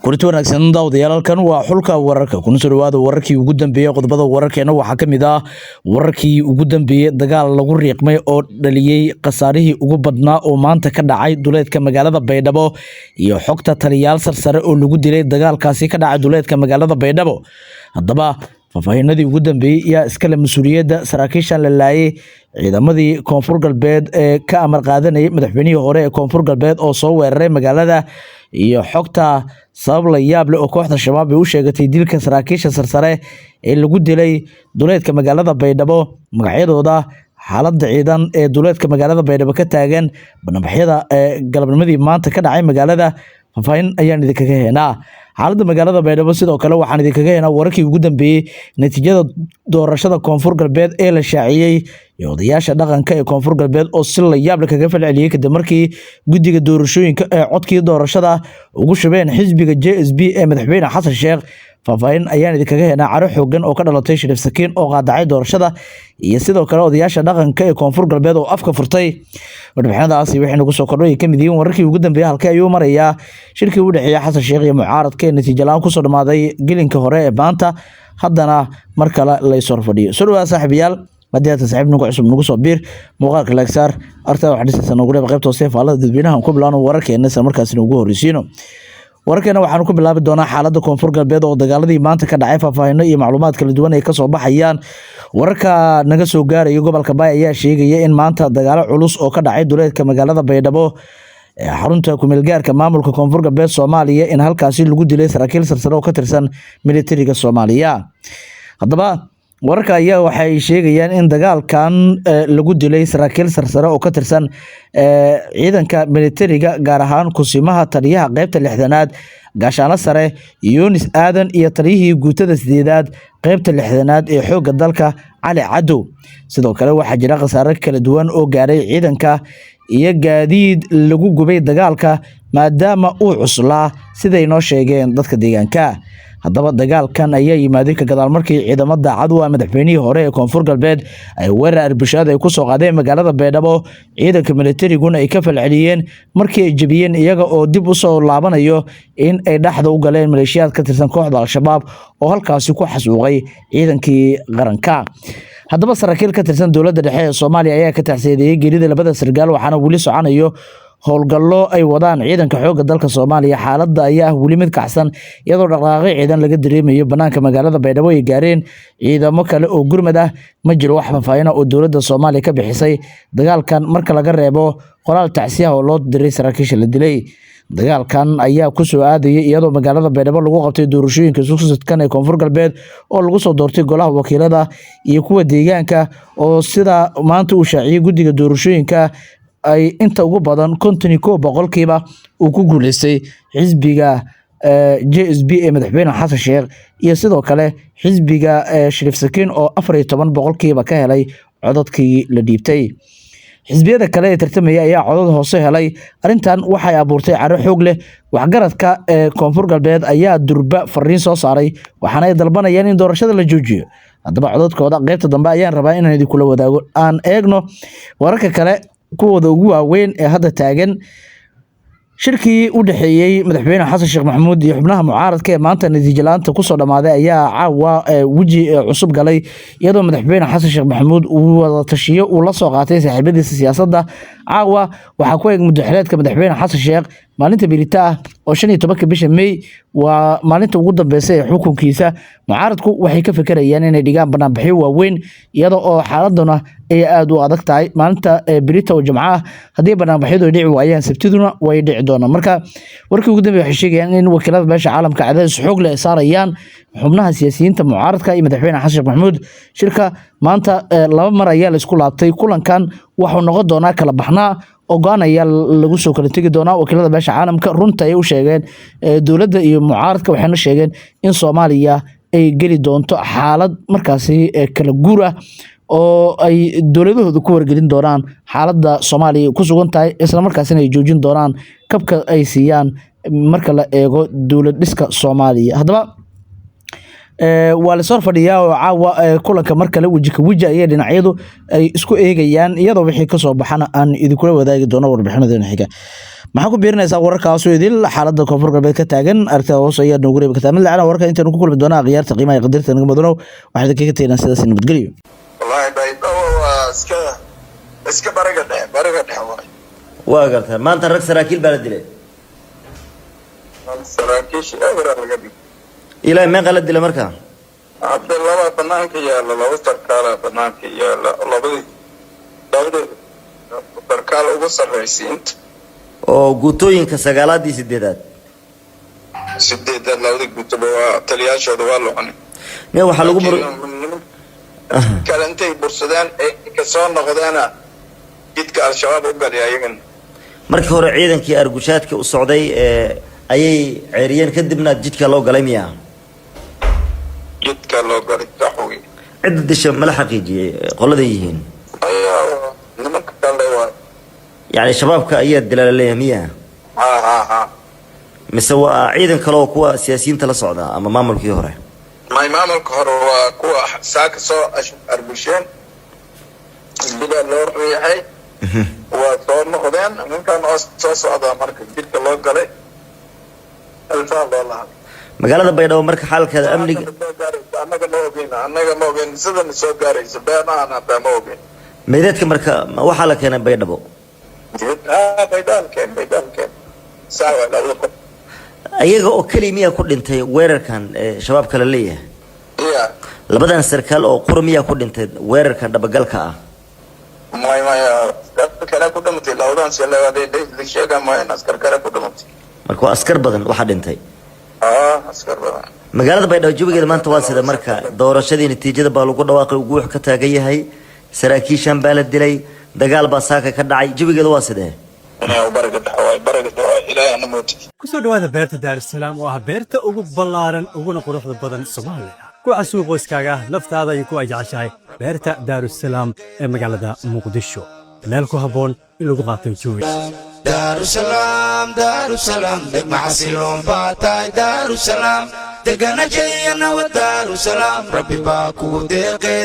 kulanti wanaagsan daawadayaal waa xulka wararka kuna soo dhawaada wararkii ugu dambeeyay qodobada wararkeena waxaa kamid ah wararkii ugu dambeeyay dagaal lagu riiqmay oo dhaliyay qasaarihii ugu badnaa oo maanta ka dhacay duleedka magaalada Baydhabo iyo xogta taliyaal sarsare oo lagu dilay dagaalkaasi ka dhacay duleedka magaalada Baydhabo hadaba faafahinadii ugu dambeeyay yaa iskala mas'uuliyadda saraakiisha la laayay ciidamadii koonfur galbeed ee ka amar qaadanayay madaxweynihii hore ee koonfur galbeed oo soo weeraray magaalada iyo xogta sabab la yaab leh oo kooxda shabaab ay u sheegatay dilka saraakiisha sarsare ee lagu dilay duleedka magaalada Baydhabo magacyadooda xaaladda ciidan ee duleedka magaalada Baydhabo ka taagan banaanbaxyada galabnimadii maanta ka dhacay magaalada faafahin ayaan idinkaga heenaa xaaladda magaalada Baydhabo sidoo kale waxaan idinkaga heenaa wararkii ugu dambeeyay natiijada doorashada koonfur galbeed ee la shaaciyay iyo odayaasha dhaqanka ee koonfur galbeed oo si la yaab leh kaga falceliyay kadib markii guddiga doorashooyinka ee codkii doorashada ugu shubeen xisbiga JSB ee madaxweyne Xasan Sheekh faafahin ayaan idinkaga heenaa caro xoogan oo ka dhalatay Shariif Sakiin oo qaadacay doorashada iyo sidoo kale odayaasha dhaqanka ee koonfur galbeed oo afka furtay warbixinadaasi waxay nagu soo kordhay kamid yihiin wararkii ugu dambeeyay halkee ayuu marayaa shirkii u dhaxeeyay Xasan Sheekh iyo mucaaradka natiijo la'aan ku soo dhamaaday gelinka hore ee maanta haddana mar kale la soo fadhiyo soo dhawaad saaxiibayaal madiyada saaxiib nagu cusub nagu soo biir muuqaalka laagsaar arta wax dhisaysan ugu dhab qaybta hoose faalada dadweynaha ku bilaano wararkeena isla markaasina ugu horeysiino wararkeena waxaan ku bilaabi doonaa xaaladda koonfur galbeed oo dagaaladii maanta ka dhacay faahfaahino iyo macluumaad kala duwan ay ka soo baxayaan wararka naga soo gaaraya gobolka Baay ayaa sheegaya in maanta dagaalo culus oo ka dhacay duleedka magaalada Baydhabo xarunta ku meelgaarka maamulka koonfur galbeed Soomaaliya in halkaasi lagu dilay saraakiil sarsare oo ka tirsan militariga Soomaaliya hadaba wararka ayaa waxay sheegayaan in dagaalkan lagu dilay saraakiil sarsare oo ka tirsan ciidanka militariga gaar ahaan kusimaha taliyaha qaybta 6aad gaashaanle sare Yunis Aadan iyo taliyihii guutada 8aad qaybta 6aad ee xoogga dalka Cali Cadow sidoo kale waxaa jira qasaare kala duwan oo gaaray ciidanka iyo gaadiid lagu gubay dagaalka maadaama uu cuslaa siday noo sheegeen dadka deegaanka hadaba dagaalkan ayaa yimaaday ka gadaal markii ciidamada cadwa madaxweynihii hore ee koonfur galbeed ay weerar arbushaad ay ku soo qaadeen magaalada Baydhabo ciidanka militariguna ay ka falceliyeen markii ay jabiyeen iyaga oo dib u soo laabanayo in ay dhaxda u galeen maleeshiyaad ka tirsan kooxda al-shabaab oo halkaasi ku xasuuqay ciidankii qaranka hadaba saraakiil ka tirsan dowladda dhexe ee Soomaaliya ayaa ka taxsiyeeyay geerida labada sargaal waxaana wali soconayo howlgallo ay wadaan ciidanka xoogga dalka Soomaaliya xaaladda ayaa wali mid kacsan iyadoo dhaqaaqay ciidan laga dareemayo banaanka magaalada Baydhabo ay gaareen ciidamo kale oo gurmad ah ma jiro wax faahfaahin oo dowladda Soomaaliya ka bixisay dagaalkan marka laga reebo qoraal tacsiya oo loo diray saraakiisha la dilay dagaalkan ayaa ku soo aadayay iyadoo magaalada Baydhabo lagu qabtay doorashooyinka suuqsadkan ee koonfur galbeed oo lagu soo doortay golaha wakiilada iyo kuwa deegaanka oo sida maanta uu shaaciyay guddiga doorashooyinka ay inta ugu badan 51% uu ku guuleystay xisbiga JSB ee madaxweyne Xasan Sheekh iyo sidoo kale xisbiga Shariif Sakiin oo 14% ka helay codadkii la dhiibtay xisbiyada kale ee tartamaya ayaa codad hoose helay arintan waxay abuurtay caro xoog leh waxgaradka koonfur galbeed ayaa durba fariin soo saaray waxaana ay dalbanayaan in doorashada la joojiyo hadaba codadkooda qaybta dambe ayaan rabaa inaan idin kula wadaago aan eegno wararka kale kuwada ugu waaweyn ee hadda taagan shirkii u dhaxeeyay madaxweyne Xasan Sheekh Maxamuud iyo xubnaha mucaaradka ee maanta natiijo la'aanta ku soo dhamaaday ayaa caawa waji cusub galay iyadoo madaxweyne Xasan Sheekh Maxamuud uu wada tashiyo uu la soo qaatay saaxiibadiisa siyaasadda caawa waxa ku eeg madaxweynaha madaxweyne Xasan Sheekh maalinta birita oo 15 bisha May waa maalinta ugu dambeysay ee xukunkiisa mucaaradku waxay ka fikirayaan inay dhigaan banaanbaxyo waaweyn iyadoo oo xaaladuna ay aad u adag tahay maalinta birita oo Jimcaha hadii banaanbaxyadu dhici waayaan sabtiduna way dhici doonaan marka warkii ugu dambeeyay waxay sheegayaan in wakiilada beesha caalamka cadaadis xoog leh saarayaan xubnaha siyaasiyiinta mucaaradka iyo madaxweyne Xasan Sheekh Maxamuud shirka maanta laba mar ayaa la isku laabtay kulankan wuxuu noqon doonaa kala baxnaa ogaan ayaa lagu soo kala tagi doonaa wakiilada beesha caalamka runta ay u sheegeen dowladda iyo mucaaradka waxayna sheegeen in Soomaaliya ay geli doonto xaalad markaasi kala guur ah oo ay dowladahooda ku wargelin doonaan xaaladda Soomaaliya ku sugan tahay isla markaasina ay joojin doonaan kabka ay siiyaan marka la eego dowlad dhiska Soomaaliya hadaba waa la soo fadhiyaa oo caawa kulanka marka la waji ka waji ay dhinacyadu ay isku eegayaan iyadoo wixii ka soo baxana aan idin kula wadaagi doono warbixinadeena xiga maxaa ku biirinaysaa wararkaas oo idil xaaladda koonfur galbeed ka taagan aragtida hoos ayaa noogu reebi kartaa mid lacana wararka intaanu ku kulmi doonaa khiyaarta qiimaha qadirta naga madanow waxaad kaga teynaa sidaas nabadgelyo wallahi baydhabo waa iska baraga dhex waa gartaa maanta rag saraakiil baa la dilay saraakiisha eber laga dhigay ilaa meeqa la dilay markaa hadda laba banaanka yaala laba sarkaala banaanka yaala labadii sarkaal ugu sarraysiinta oo guutooyinka sagaalaad iyo sideedaad labadii guutoba waa taliyaashooda waa locnay miya waxaa lagu kale intay bursadeen ka soo noqdeena jidka al-shabaab u galay ayagan markii hore ciidankii argushaadka u socday ayay ceeriyeen kadibna jidka loo galay miya jidka loo galay saxwi cid disha mala xaqiijiyay qoladay yihiin nimanka kale waa yani shabaabka ayaa dilaalay miya ha mise waa ciidan kale oo kuwa siyaasiyiinta la socda ama maamulkii hore maamulka hore waa kuwa saaka soo argusheen bida loo riixay waa soo noqdeen ninkan oo soo socda marka jidka loo galay alfaa loo lahaa magaalada baydhabo marka xaalkeeda amniga annaga ma ogeyn sidan soo gaaraysa beenahan hadda ma ogeyn meydadka marka waxaa la keenay baydhabo baydaalkeen saawa laba qof ayaga oo keliya miyaa ku dhintay weerarkan shabaabka la leeyahay labadan sarkaal oo qura miyaa ku dhintay weerarkan dhabagalka ah maya kale ku dhimatay labadan silaadey sheega ma askar kale ku dhimatay marka waa askar badan waxaa dhintay askar badan magaalada baydhabo jawigeeda maanta waa sida marka doorashadii natiijada baa lagu dhawaaqay ugu wax ka taagan yahay saraakiishan baa la dilay dagaal baa saaka ka dhacay jawigeeda waa sidee kusoo dhawaada beerta daarusalaam oo ah beerta ugu ballaaran uguna quruxda badan Soomaaliya ku casuub qoyskaaga naftaada iyo ku ay jeceshahay beerta daarusalaam ee magaalada Muqdisho meel ku haboon in lagu qaato jawi daarusalaam degma xasiloon baatay daarusalaam degana jeyana wa daarusalaam rabbi baa kugu deeqay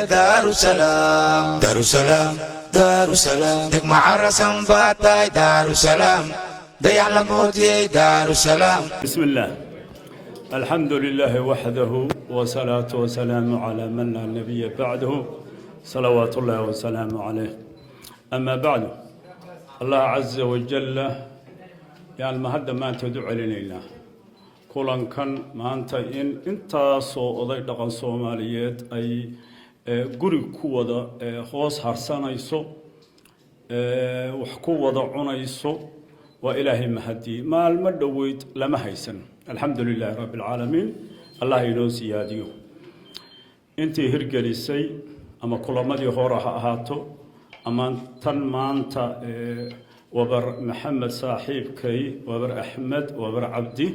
daarusalaam degma carasan baatay daarusalaam ضيع لموتي دار السلام بسم الله الحمد لله وحده والصلاة والسلام على من لا نبي بعده صلوات الله وسلامه عليه أما بعد الله عز وجل يعني ما هذا ما تدعو لنا كلن كان ما أنت صو ضيق دقن صوماليات أي قري كودا خاص حرسنا يسو وحكودا عنا يسو وإلهي مهدي ما المدويت لما هيسن الحمد لله رب العالمين الله ينوسي ياديو انتي هرقليسي أما كل مدي هورها أهاتو أما تن مانتا وبر محمد صاحب كي وبر أحمد وبر عبدي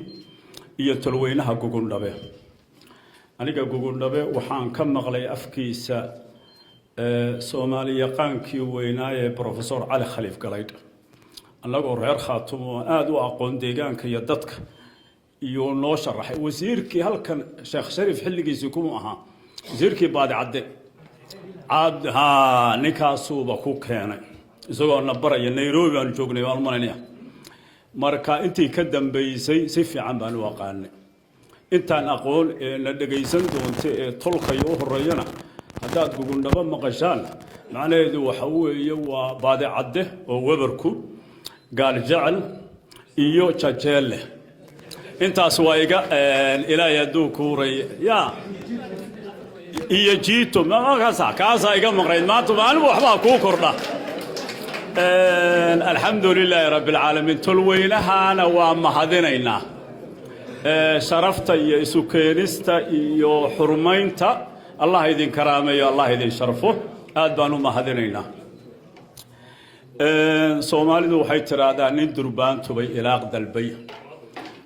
يتلوينها قوقون دبي أنا قوقون دبي وحان كم مغلي أفكيسا سومالي قانكي ويناي بروفيسور علي خليف قليد annagoo reer khaatumo aad u aqoon deegaanka iyo dadka iyo noo sharaxay wasiirkii halkan sheekh shariif xilligiisii kuma ahaa wasiirkii baadi cadde ninkaasuuba ku keenay isagoo na baraya nairobi aanu joognay waan malaynayaa marka intii ka dambeysay si fiican baan u aqaanay intaan aqoon na dhagaysan doonta ee tolkaya u horeeyana haddaad gugundhabo maqashaan macnaheedu waxa weeye waa baadi cadde oo webarku قال جعل إيو تجله أنت أسوأيجا إلى يدوك وري يا إيه جيتو ما كاسا إيجا مقرين ما تبان وحبا كوكرنا الحمد لله رب العالمين تلوينها أنا وما هذينينا شرفت يا سكينستا يا حرمينتا الله يدين كرامه يا الله يدين شرفه أدبانو ما هذينينا soomaalidu waxay tiraahdaa nin durbaan tubay ilaaq dalbay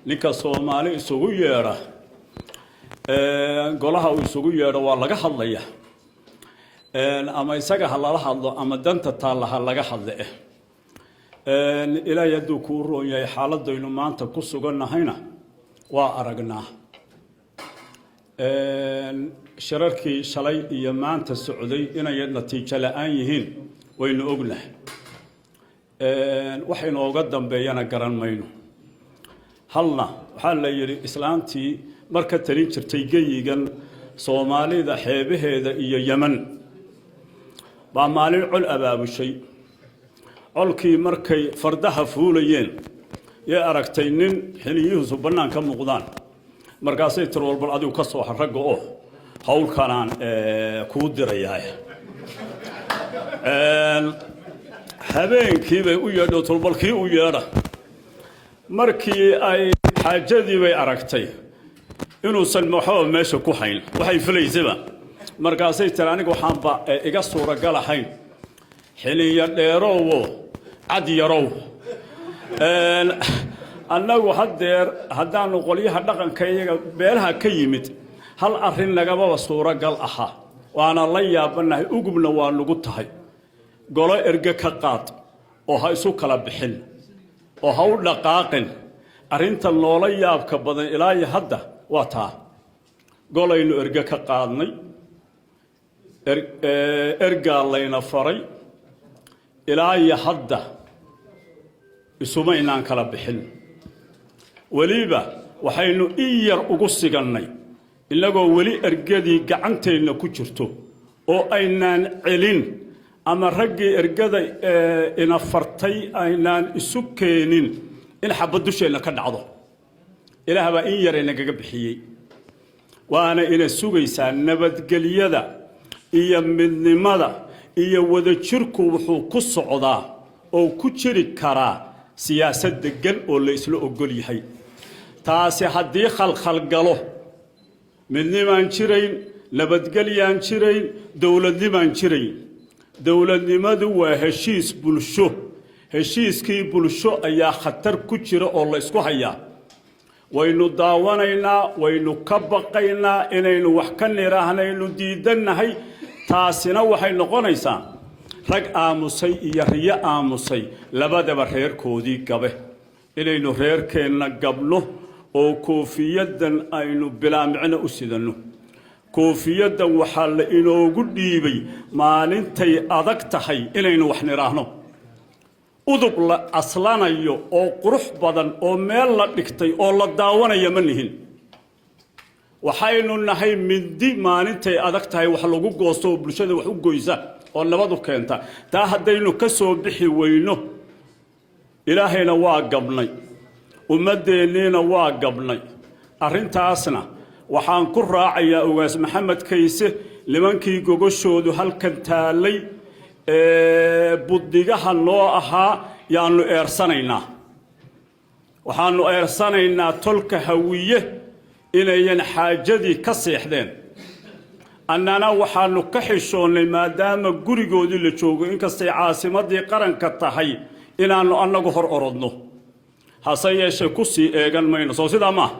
ninka Soomaali isugu yeera golaha uu isugu yeero waa laga hadlaya ama isaga halala hadlo ama danta taalaha laga hadle ilaa yadu ku roon yahay xaaladaynu maanta ku sugannahayna waa aragnaa shirarkii shalay iyo maanta socday inay natiijo la'aan yihiin waynu ognahay waxay nooga dambeeyana garan mayno halna waxaa la yidhi islaantii marka talin jirtay geyigan soomaalida xeebaheeda iyo yeman baa maalin col abaabushay colkii markay fardaha fuulayeen yay aragtay nin xiliyihiisu bannaan ka muuqdaan markaasay tir walbal adigu ka soo ragga oo howlkanaan kuu dirayaa habeenkii bay u yeedho tulbalkii u yeedha markii ay xaajadii bay aragtay inuusan waxba meesha ku hayn waxay filaysaba markaasay tiri aniga waxaanba iga suuragal ahayn xiliya dheerowo cad yarow annagu haddeer haddaanu qolyaha dhaqanka iyaga beelaha ka yimid hal arrin nagamaba suuragal ahaa waana la yaabanahay ugubna waa nagu tahay golo erge ka qaad oo ha isu kala bixin oo ha u dhaqaaqin arrinta noola yaabka badan ilaa iyo hadda waa taa golaynu erge ka qaadnay ergaa layna faray ilaa iyo hadda isuma inaan kala bixin weliba waxaynu in yar ugu sigannay innagoo weli ergadii gacanteenna ku jirto oo aynaan celin ama raggii ergada ina fartay aynaan isu keenin in xabad dusheenna ka dhacdo ilaah baa in yar inagaga bixiyey waana ina sugaysaa nabadgelyada iyo midnimada iyo wadajirku wuxuu ku socdaa oo ku jiri karaa siyaasad degan oo la isla ogol yahay taasi haddii khalkhal galo midnimaan jirayn nabadgelyaan jirayn dowladnimaan jirayn dowladnimadu waa heshiis bulsho heshiiskii bulsho ayaa khatar ku jira oo la isku hayaa waynu daawanaynaa waynu ka baqaynaa inaynu wax ka nirahnaynu diidannahay taasina waxay noqonaysaa rag aamusay iyo riyo aamusay labadaba reerkoodii gabe inaynu reerkeenna gabno oo koofiyadan aynu bilaamicna u sidanno koofiyadan waxaa la inoogu dhiibay maalintay adag tahay inaynu wax niraahno udub la aslanayo oo qurux badan oo meel la dhigtay oo la daawanaya ma nihin waxaynu nahay mindi maalintay adag tahay wax lagu goosto oo bulshada wax u goysa oo nabad u keenta taa haddaynu ka soo bixi weyno ilaahayna waa gabnay ummadeenniina waa gabnay arrintaasna waxaan ku raacayaa ogaas maxamed kayse nimankii gogoshoodu halkan taallay buddigaha noo ahaa yaannu eersanaynaa waxaannu eersanaynaa tolka hawiye inayan xaajadii ka seexdeen annana waxaannu ka xishoonnay maadaama gurigoodii la joogo inkastay caasimaddii qaranka tahay inaannu annagu hor orodno hase yeeshee ku sii eegan mayno soo sidaa maaha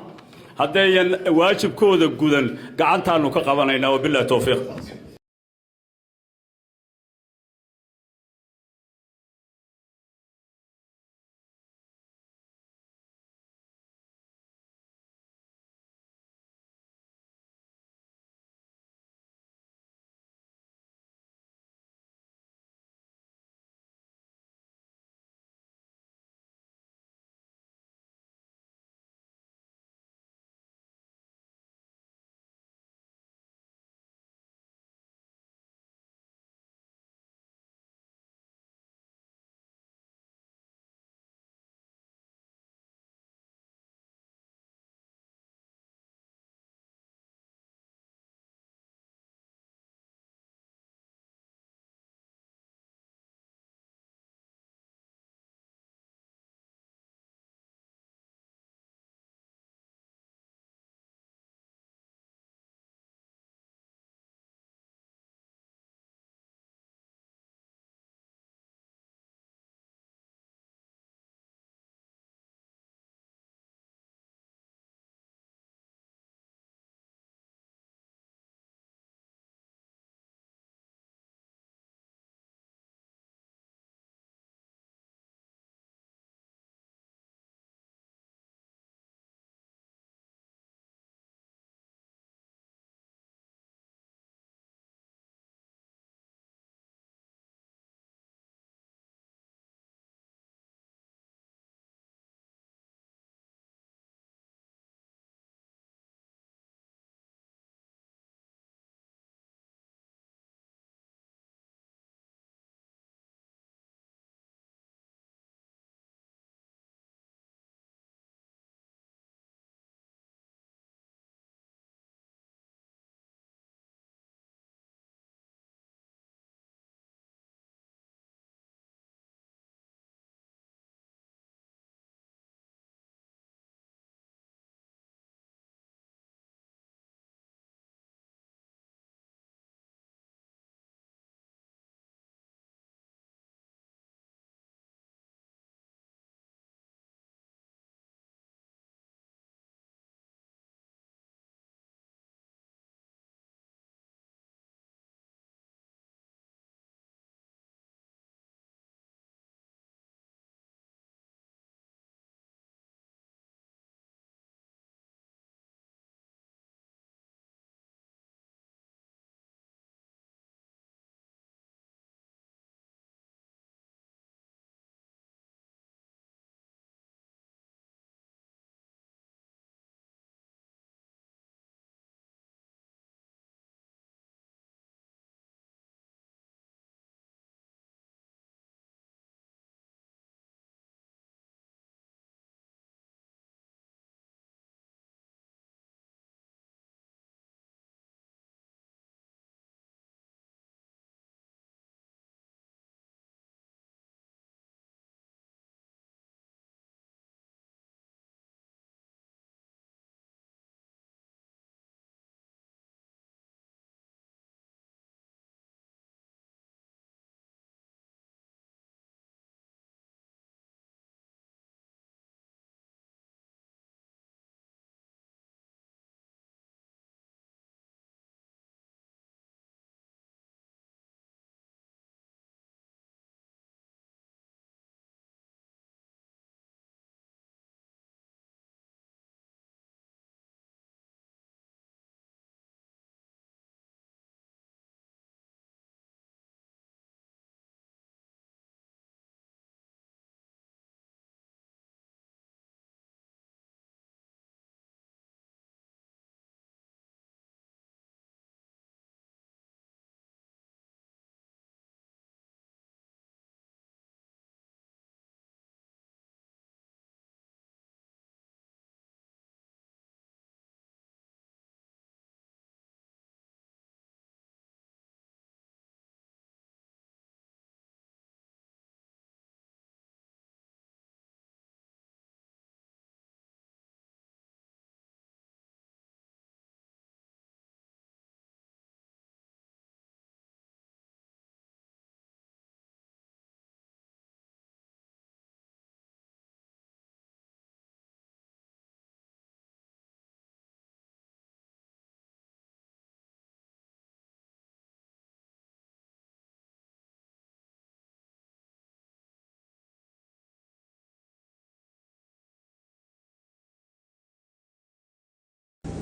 haddayan waajibkooda gudan gacantaannu ka qabanaynaa wabillahi towfiiq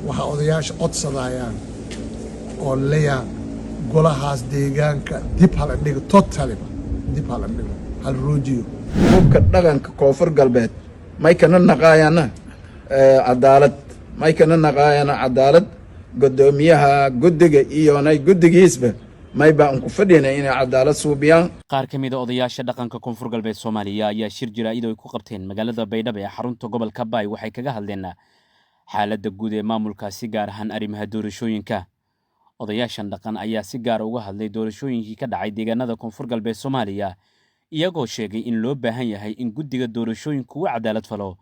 waxa odayaasha codsadayaan oo leeyahay golahaas deegaanka dib hala dhigo totaliba dib hala dhigo hal roojiyo hubka dhaqanka koonfur galbeed may kana naqaayana cadaalad may kana naqaayana cadaalad gudoomiyaha guddiga iyonay guddigiisba may baan ku fadhiyana inay cadaalad suubiyaan. qaar ka mid ah odayaasha dhaqanka koonfur galbeed Soomaaliya ayaa shir jaraa'id oo ay ku qabteen magaalada Baydhabo ee xarunta gobolka Baay waxay kaga hadleen xaaladda guud ee maamulkaasi gaar ahaan arrimaha doorashooyinka. odayaashan dhaqan ayaa si gaar uga hadlay doorashooyinkii ka dhacay deegaanada koonfur galbeed Soomaaliya iyagoo sheegay in loo baahan yahay in guddiga doorashooyinku uu cadaalad falo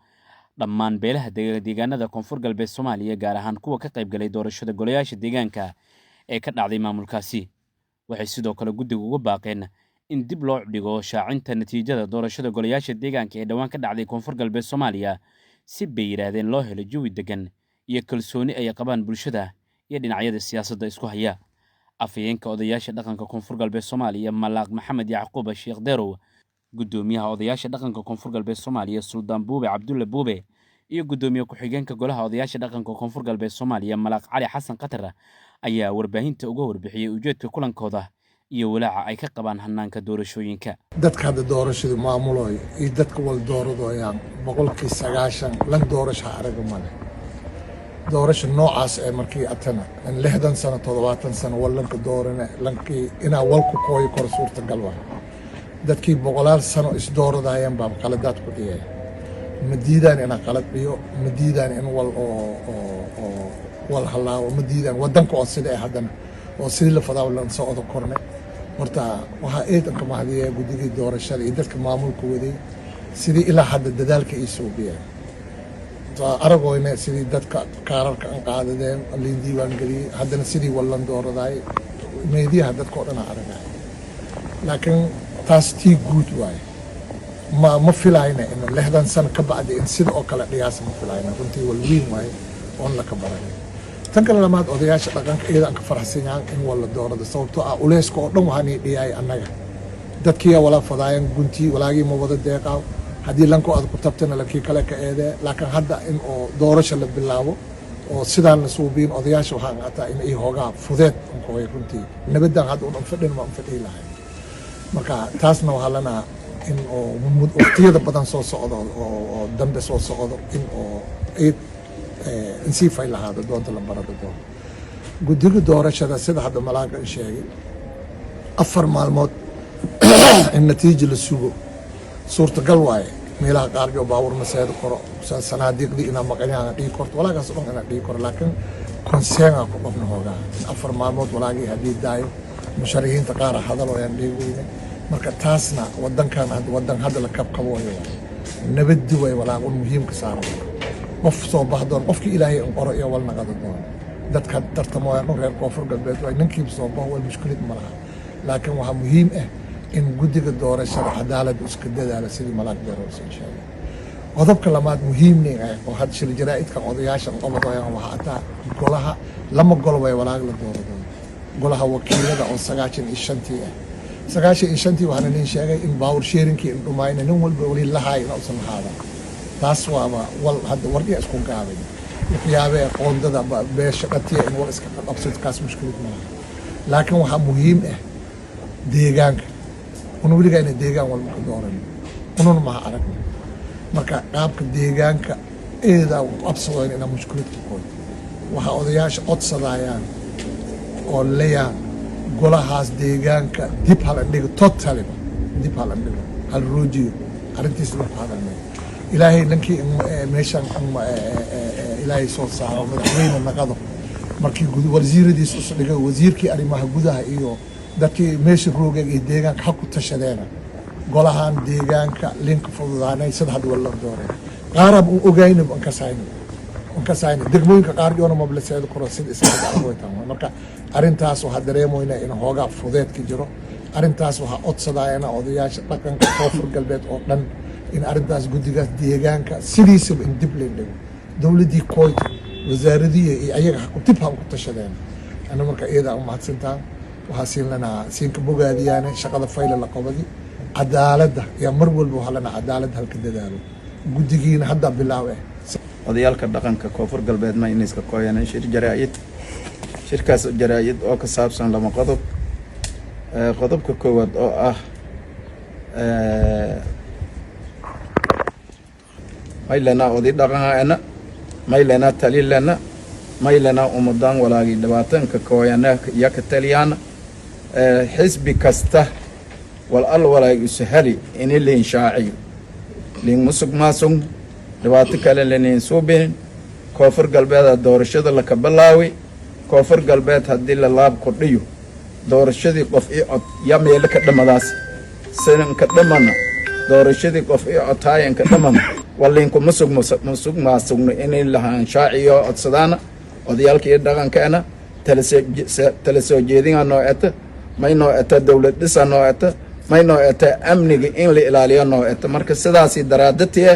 dhammaan beelaha deegaanada koonfur galbeed Soomaaliya gaar ahaan kuwa ka qayb galay doorashada golayaasha deegaanka ee ka dhacday maamulkaasi. waxay sidoo kale guddiga uga baaqeen in dib loo dhigo shaacinta natiijada doorashada golayaasha deegaanka ee dhawaan ka dhacday koonfur galbeed Soomaaliya si bay yiraahdeen loo helo jawi degan iyo kalsooni ay qabaan bulshada iyo dhinacyada siyaasadda isku haya. afayeenka odayaasha dhaqanka koonfur galbeed Soomaaliya Malaaq Maxamed Yacquub Sheekh Derow, gudoomiyaha odayaasha dhaqanka koonfur galbeed Soomaaliya Suldaan Buube Cabdulle Buube iyo gudoomiye ku-xigeenka golaha odayaasha dhaqanka koonfur galbeed Soomaaliya Malaaq Cali Xasan Qatar ayaa warbaahinta uga warbixiyay ujeedka kulankooda iyo walaaca ay ka qabaan hanaanka doorashooyinka. dadka hadda doorashada maamulooyo iyo dadka wal dooradooyaan 90% lan doorasho araga male doorasho noocaas ee markii atana in 60 sano 70 sano wallanka doorana lankii inaa walku kooyo kor suurtagal waa dadkii 100 sano is dooradayaan baa qaladaad ku dhiyay madiidaan ina qalad dhiyo madiidaan in wal oo wal halaawo madiidaan wadanka oo sida ay haddana oo sidii la fadaa lan soo odo kornay horta waxa eedanka mahadiya guddigii doorashada iyo dadka maamulka waday sidii ilaa hadda dadaalka ay soo biyeen aragoyna sidii dadka kaararka aan qaadadeen liin diiwaan geliyay haddana sidii wallan dooraday meediyaha dadka oo dhan aragay laakiin taas tii guud waaye ma filayna in 60 sano ka bacdi in sida oo kale dhiyaas ma filayna runtii wal weyn waaye oon la ka baranay tan kale lamaad odayaasha dhaqanka iyada aan ka faraxsanyahay in wala doorado sababtoo ah uleeska oo dhan waxaan dhiyay annaga dadkii wala fadaayan guntii walaagii ma wada deeqaaw haddii lanko aad ku tabtana lankii kale ka eedee laakiin hadda in oo doorasho la bilaabo oo sidaan la suubiin odayaasha waxaan qataa in ay hoogaa fudeed unkooy runtii nabadaan hadda un fadhin ma fadhii lahay marka taasna waxaa lanaa in oo waqtiyada badan soo socdo oo dambe soo socdo in oo in sii fay lahaado doonta la barada doon guddiga doorashada sida hadda malaaga sheegay 4 maalmood in natiijo la sugo suurtagal waaye meelaha qaarjo baawur maseed koro sanaadiiqdii inaa maqanyaha dhigi korto walaagaas dhan inaa dhigi koro laakiin konseena ku qabna hoogaa 4 maalmood walaagii haddii daayo musharixiinta qaar hadal oo aan dhigi weyne marka taasna wadankan wadan hadda la kabkabo waaye nabaddi way walaagun muhiimka saaran qof soo baxdoon qofkii ilaahay in qoro iyo walna qada doon dadka tartamoyaan reer koonfur galbeed way ninkii soo baxo wal mushkilad ma laha laakiin waxa muhiim ah in guddiga doorashada cadaalad iska dadaalo sidii malaag doorasho insha Allah qodobka lamaad muhiimna oo had shir jaraa'idka odayaasha qodobaya waxa ataa golaha lama gol way walaag la doorado golaha wakiilada oo 95 ah 95 waxaan nin sheegay in power sharingkii in dhumayna nin walba wali lahaay in uusan haada taas waa wal hadda wardiya isku gaabay waxyaabe qoondada beesha qatiya in wal iska qabsad kaas mushkilad ma laakiin waxa muhiim ah deegaanka una weligaa inay deegaan walba ka dooran ununa maha aragna marka qaabka deegaanka eedaa absadoyn inaa mushkilad ku qoy waxa odayaasha codsadayaan oo leeyahay golahaas deegaanka dib hala dhigo totaliba dib hala dhigo hal roojiyo arrintiis la hadalnay ilaahay lankii meeshan ilaahay soo saaro madaxweyne naqado markii wasiiradiisu is dhigay wasiirkii arrimaha gudaha iyo dadkii meesha roogay iyo deegaanka xaq ku tashadeena golahan deegaanka linka fududaanay sida hadda wala dooreen qaarab u ogayna ka sayno degmooyinka qaar joona mablaseed koro sida iska dhacaytaan marka arintaas waxa dareemoynaa in hoogaa fudeedka jiro arintaas waxa codsadayana odayaasha dhaqanka koonfur galbeed oo dhan in arintaas guddigaas deegaanka sidiisaba in dib loo dhigo dowladii kooyta wasaaradii iyo ayaga ku dib ha ku tashadeen ana marka iyada u mahadsantaan waxaa siin lanaa siinka bogaadiyaane shaqada fayla la qabadi cadaaladda iyo mar walba waxa lana cadaalad halka dadaalo guddigiina hadda bilaawe odayaalka dhaqanka koonfur galbeed ma inayska kooyaan shir jaraa'id shirkaas jaraa'id oo ka saabsan lama qodob qodobka koowaad oo ah maylana oday dhaqanayna maylana talilana maylana umudan walaagi dhibaatanka kooyana iyo ka taliyana xisbi kasta wal walaagi sahali in leen shaaciyo leen musuq maasuq dhibaato kale leen suubin koonfur galbeed doorashada la ka bilaaway koonfur galbeed haddii la laab kordhiyo doorashadii qof ii cod yaa meel ka dhamadaas sanan ka dhamana doorashadii qof ii cod taayan ka dhamana waliinku musuq maasuqna inay lahaan shaaciyo codsadaana odayaalkii dhaqankeena tala soo jeedinaa nooceeta may nooceeta dowlad dhisa nooceeta may nooceeta amniga in la ilaaliyo nooceeta marka sidaasii daraadatii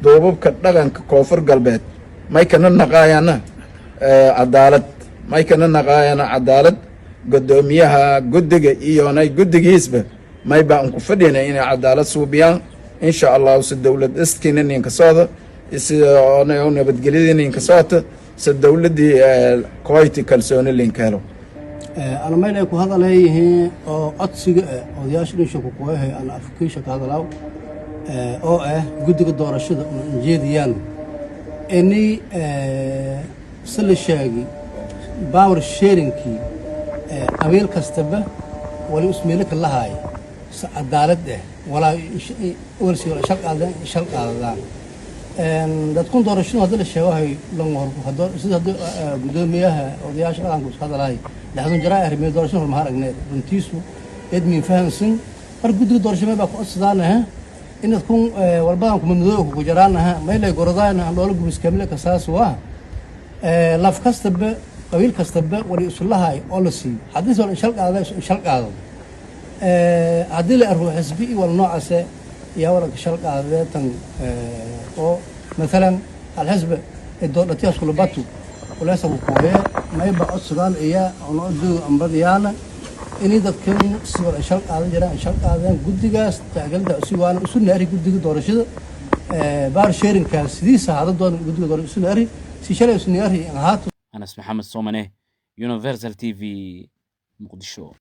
duubabka dhaqanka koonfur galbeed may kana naqaayana cadaalad may kana naqaayana cadaalad gudoomiyaha guddiga iyonay guddigiisba may baan ku fadhinay inay cadaalad suubiyaan insha allah si dowlad iskiina ninka socda oo nabadgelyada ninka socota si dowladii kooyti kalsooni linka helo أنا ما إليك هذا ليه أو أتصيغ أو ياشرين شكو كويه أنا أفكي شك هذا لو أو قد الدورة شد جيديان إني سل الشاقي باور الشيرين كي أميل كستبه ولا اسمي لك الله هاي عدالة ده ولا ورسي ولا شرق هذا da تكون دورة شنو هذا الشيء وهي لون هذا سيد هذا بدون مياه أو دياش الآن كوس هذا لاي لحظة جراء هرمي دورة شنو المهارة جنيه بنتيسو إدمي فهم سن أرجو دورة شنو بقى أصدقائنا ها إن تكون والبعض من ذوق وجرانا ها ما يلاقي قرضانا هم لولو بس كاملة كساس واه لاف كستب قبيل كستب ولي أصلها هاي أولسي حديث ولا شرق هذا شرق هذا عدل أروح حسبي والنوع سه يا ولد شرق هذا تن أو مثلا الحزب الدولة تياسكو لباتو ولا يسوي كوبية ما يبقى أصدقان إياه أو نقدو أمبريانا إني دكتور سوى الشرق هذا جرا الشرق هذا جد جاس تعجل ده سوى أنا أصول ناري جد دورة شدة بار شيرين كان سديس هذا دور جد دورة أصول ناري سيشاري أصول ناري هاتو أنس محمد صومنه يونيفرسال تي في مقدشو